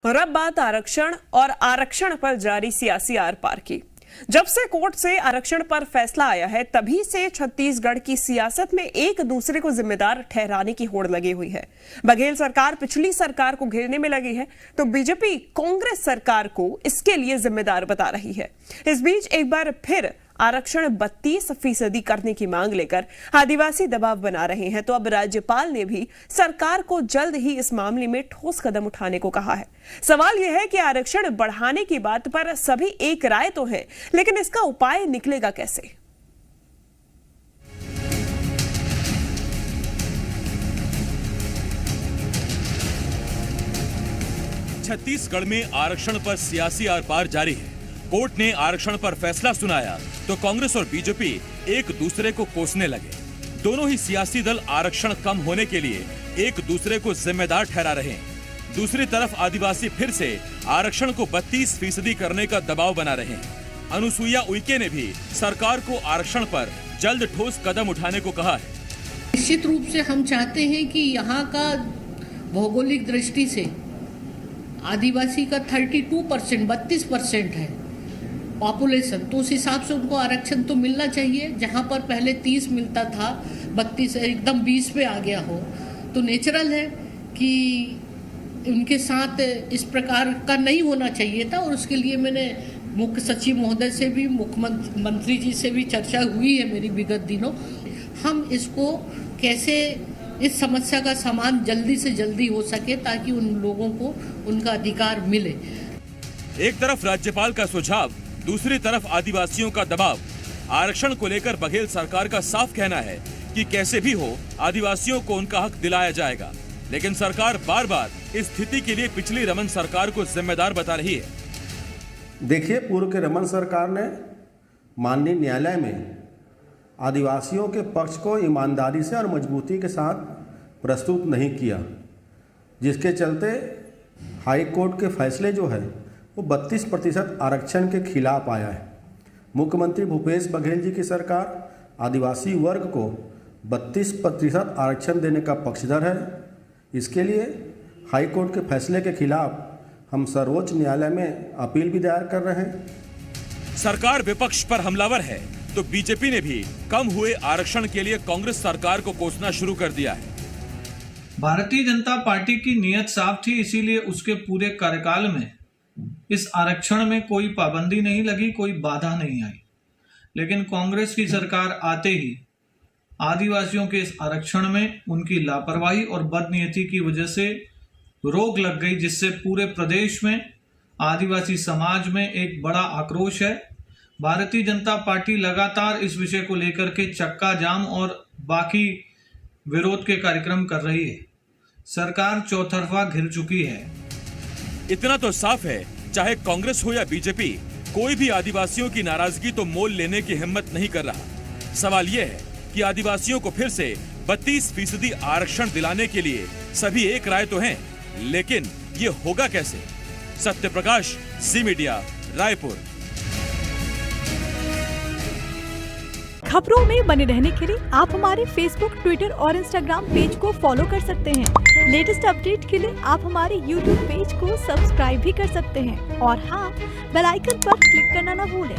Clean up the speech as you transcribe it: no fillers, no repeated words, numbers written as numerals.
और अब बात आरक्षण और आरक्षण पर जारी सियासी आर पार की। जब से कोर्ट से आरक्षण पर फैसला आया है तभी से छत्तीसगढ़ की सियासत में एक दूसरे को जिम्मेदार ठहराने की होड़ लगी हुई है। बघेल सरकार पिछली सरकार को घेरने में लगी है तो बीजेपी कांग्रेस सरकार को इसके लिए जिम्मेदार बता रही है। इस बीच एक बार फिर आरक्षण 32% करने की मांग लेकर आदिवासी दबाव बना रहे हैं, तो अब राज्यपाल ने भी सरकार को जल्द ही इस मामले में ठोस कदम उठाने को कहा है। सवाल यह है कि आरक्षण बढ़ाने की बात पर सभी एक राय तो है, लेकिन इसका उपाय निकलेगा कैसे? छत्तीसगढ़ में आरक्षण पर सियासी आर पार जारी है। कोर्ट ने आरक्षण पर फैसला सुनाया तो कांग्रेस और बीजेपी एक दूसरे को कोसने लगे। दोनों ही सियासी दल आरक्षण कम होने के लिए एक दूसरे को जिम्मेदार ठहरा रहे हैं। दूसरी तरफ आदिवासी फिर से आरक्षण को 32% करने का दबाव बना रहे हैं। अनुसुईया उइके ने भी सरकार को आरक्षण पर जल्द ठोस कदम उठाने को कहा है। निश्चित रूप से हम चाहते हैं कि यहाँ का भौगोलिक दृष्टि से आदिवासी का 32% है पॉपुलेशन, तो उस हिसाब से उनको आरक्षण तो मिलना चाहिए। जहां पर पहले 30 मिलता था 32 एकदम 20 पे आ गया हो तो नेचुरल है कि उनके साथ इस प्रकार का नहीं होना चाहिए था। और उसके लिए मैंने मुख्य सचिव महोदय से भी, मुख्यमंत्री जी से भी चर्चा हुई है मेरी विगत दिनों। हम इसको कैसे इस समस्या का समाधान जल्दी से जल्दी हो सके ताकि उन लोगों को उनका अधिकार मिले। एक तरफ राज्यपाल का सुझाव, दूसरी तरफ आदिवासियों का दबाव। आरक्षण को लेकर बघेल सरकार का साफ कहना है कि कैसे भी हो आदिवासियों को उनका हक दिलाया जाएगा, लेकिन सरकार बार बार इस स्थिति के लिए पिछली रमन सरकार को जिम्मेदार बता रही है। देखिए, पूर्व के रमन सरकार ने माननीय न्यायालय में आदिवासियों के पक्ष को ईमानदारी से और मजबूती के साथ प्रस्तुत नहीं किया, जिसके चलते हाई कोर्ट के फैसले जो है वो 32% आरक्षण के खिलाफ आया है। मुख्यमंत्री भूपेश बघेल जी की सरकार आदिवासी वर्ग को 32% आरक्षण देने का पक्षधर है। इसके लिए हाई कोर्ट के फैसले के खिलाफ हम सर्वोच्च न्यायालय में अपील भी दायर कर रहे हैं। सरकार विपक्ष पर हमलावर है तो बीजेपी ने भी कम हुए आरक्षण के लिए कांग्रेस सरकार को कोसना शुरू कर दिया है। भारतीय जनता पार्टी की नीयत साफ थी, इसीलिए उसके पूरे कार्यकाल में इस आरक्षण में कोई पाबंदी नहीं लगी, कोई बाधा नहीं आई। लेकिन कांग्रेस की सरकार आते ही आदिवासियों के इस आरक्षण में उनकी लापरवाही और बदनीयती की वजह से रोक लग गई, जिससे पूरे प्रदेश में आदिवासी समाज में एक बड़ा आक्रोश है। भारतीय जनता पार्टी लगातार इस विषय को लेकर के चक्का जाम और बाकी विरोध के कार्यक्रम कर रही है। सरकार चौतरफा घिर चुकी है। इतना तो साफ है, चाहे कांग्रेस हो या बीजेपी, कोई भी आदिवासियों की नाराजगी तो मोल लेने की हिम्मत नहीं कर रहा। सवाल यह है कि आदिवासियों को फिर से 32% आरक्षण दिलाने के लिए सभी एक राय तो हैं, लेकिन ये होगा कैसे? सत्य प्रकाश, जी मीडिया, रायपुर। खबरों में बने रहने के लिए आप हमारे फेसबुक, ट्विटर और इंस्टाग्राम पेज को फॉलो कर सकते हैं। लेटेस्ट अपडेट के लिए आप हमारे यूट्यूब पेज को सब्सक्राइब भी कर सकते हैं और हाँ, बेल आइकन पर क्लिक करना ना भूलें।